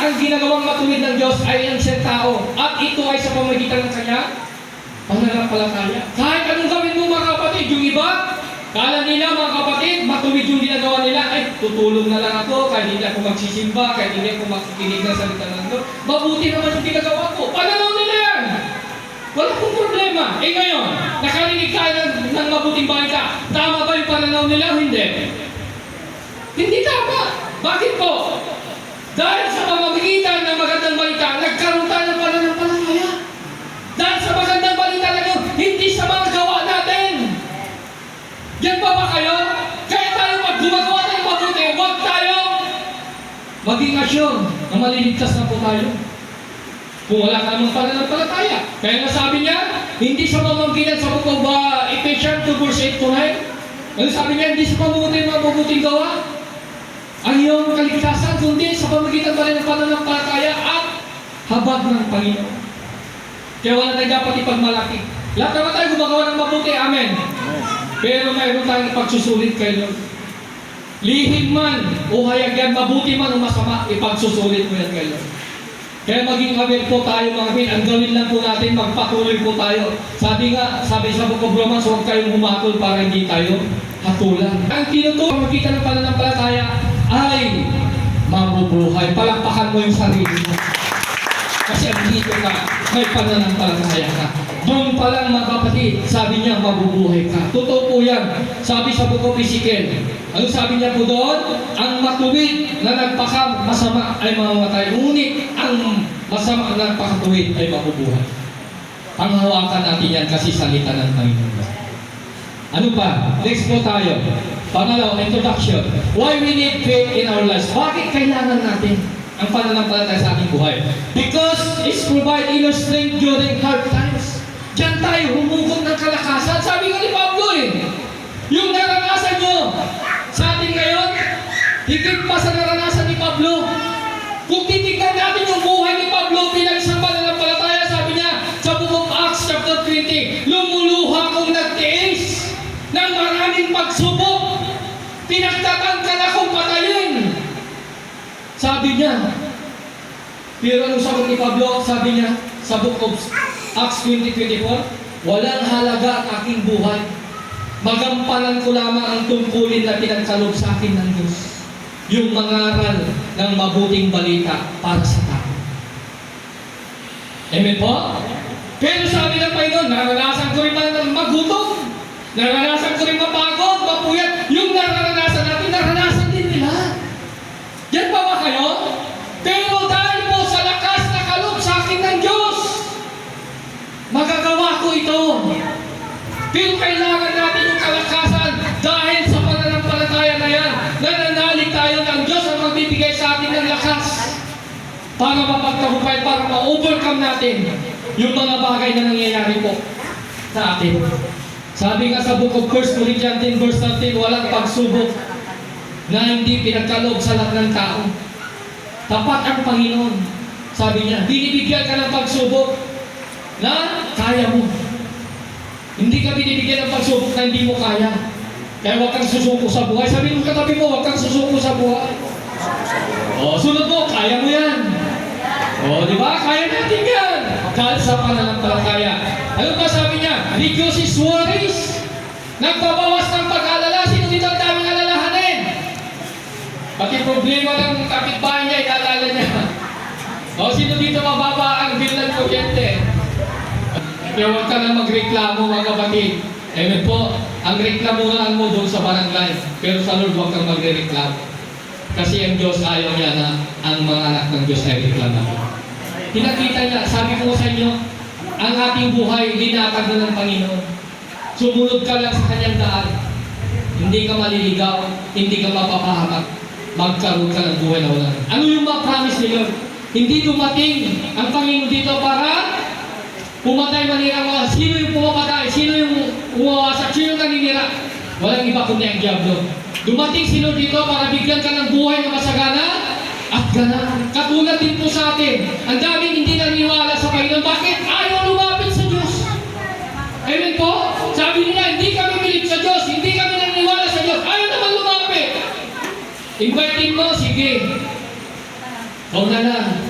ang ginagawang matuwid ng Diyos ay ang siyang tao. At ito ay sa pamamagitan ng kanya pananampalataya. Kahit anong gawin mo mga kapatid, yung iba, kala nila mga kapatid, matuwid yung ginagawa nila, ay tutulong na lang ako, kahit hindi ako magsisimba, kahit hindi ako makikinig ng salita ng Diyos. Mabuti naman yung ginagawa ko. Pananaw nila yan. Wala pong problema. Eh ngayon, nakarinig tayo ng mabuting balita. Tama ba yung pananaw nila o hindi? Hindi tama. Bakit po? Dahil sa pamamagitan ng magandang balita, nagkaroon tayo ng pananampalataya. Dahil sa magandang balita na yun, hindi sa mga gawa natin. Yan ba kayo? Kaya tayo pag gumagawa tayo mabuti, huwag tayo maging asyon na maliligtas na po tayo. Kung wala ka namang pananampalataya. Kaya nga sabi niya, hindi sa pamamagitan sa book of Ephesians 2 verse 8 to 9. Ano sabi niya, hindi sa pamamagitan ng mabubuting gawa ang iyong kaligtasan, kundi sa pamamagitan pa rin ng pananampalataya at habag ng Panginoon. Kaya wala tayo dapat ipagmalaki. Lahat naman tayo gumagawa ng mabuti, amen. Pero mayroon tayong pagsusulit kay Lord. Lihim man o hayag yan, mabuti man o masama, ipagsusulit mo yan kay Lord. Kaya maging aware po tayo mga kapatid, ang gawin lang po natin, magpatuloy po tayo. Sabi sa Book of Romans, huwag kayong humatol para hindi tayo hatulan. Ang tinuturo, makita ng pananampalataya ay mabubuhay. Palakpakan mo yung sarili mo. Kasi ang dito ka, may pananampalataya ka. Doon pa lang mga kapatid, sabi niya, mabubuhay ka. Totoo po yan. Sabi sa Book of Ezekiel, ano sabi niya po doon? Ang matuwid na nagpaka-masama ay mamamatay. Ngunit ang masama na nagpakatuwid ay mabubuhay. Panghawakan natin yan kasi salita ng Panginoon. Ano pa? Next po tayo. Pangalaw, introduction. Why we need faith in our lives? Bakit kailangan natin ang pananampalataya sa ating buhay? Because it's provide inner strength during hard times. Diyan tayo humugot ng kalakasan. Sabi nga ni Pablo yung naranasan nyo sa atin ngayon, higit pa sa naranasan ni Pablo. Kung titignan natin yung buhay ni Pablo bilang isang pananampalataya, sabi niya sa Book of Acts chapter 20, lumuluha kong nagtiis ng maraming pagsubok. Pinagtatangkan akong patayin. Sabi niya. Pero anong sagot ni Pablo? Sabi niya sa Book of Acts 20:24, walang halaga ang aking buhay. Magampanan ko lamang ang tungkulin na pinagkaloob sa akin ng Diyos. Yung mangaral ng mabuting balita para sa tao. Amen po? Pero sabi ng Panginoon, naranasan ko rin magutom. Naranasan ko rin mapagod, mapuyat. Yung naranasan natin, naranasan din nila. Yan ba kayo? Pero dahil po sa lakas na kaloob sa akin ng Diyos, magagawa ko ito. Pero kailangan natin yung kalakasan dahil sa pananampalataya na yan. Nananalig tayo ng Diyos ang magbibigay sa atin ng lakas para mapagtagumpay, para ma-overcome natin yung mga bagay na nangyayari po sa atin. Sabi nga sa Book of 1 Corinthians 10 verse 13, walang pagsubok na hindi pinagkaloob sa lahat ng tao. Tapat ang Panginoon. Sabi niya, binibigyan ka ng pagsubok na kaya mo. Hindi ka binibigyan ng pagsubok na hindi mo kaya. Kaya huwag kang susuko sa buhay. Sabi mo katabi mo, huwag kang susuko sa buhay. O, sunod mo, kaya mo yan. O, di ba? Kaya natin yan. Dahil sa pananampalataya. Ano ba sabi niya? Reduces worries. Nagbabawas ng pag-alala. Sino dito ang daming alalahanin? Pati problema ng kapitbahay niya, ilalala niya. O, sino dito mababa ang bill ng kuryente? Kaya huwag ka na magreklamo mga kapatid. Amen po, ang reklamuhan mo doon sa barangay. Pero sa Lord, huwag kang magre-reklamo. Kasi ang Diyos ayaw niya na ang mga anak ng Diyos ay reklamo. Pinakita niya, sabi ko sa inyo, ang ating buhay, linatag na ng Panginoon. Sumunod ka lang sa kanyang daan. Hindi ka maliligaw, hindi ka mapapahamak. Magkaroon ka ng buhay na wala. Ano yung ma-promise ni Lord? Hindi dumating ang Panginoon dito para pumatay manira mo. Sino yung pumapatay? Sino yung umawasak? Sino yung naninira? Walang iba kundi ang diablo. Dumating si Lord dito para bigyan ka ng buhay na masagana at ganaan. Katulad din po sa atin. Ang daming hindi naniniwala sa Panginoon. Bakit? Ayaw lumapit sa Diyos. Amen po? Sabi nila, hindi kami bilib sa Diyos. Hindi kami naniniwala sa Diyos. Ayaw naman lumapit. Inviting mo, sige. Kauna lang,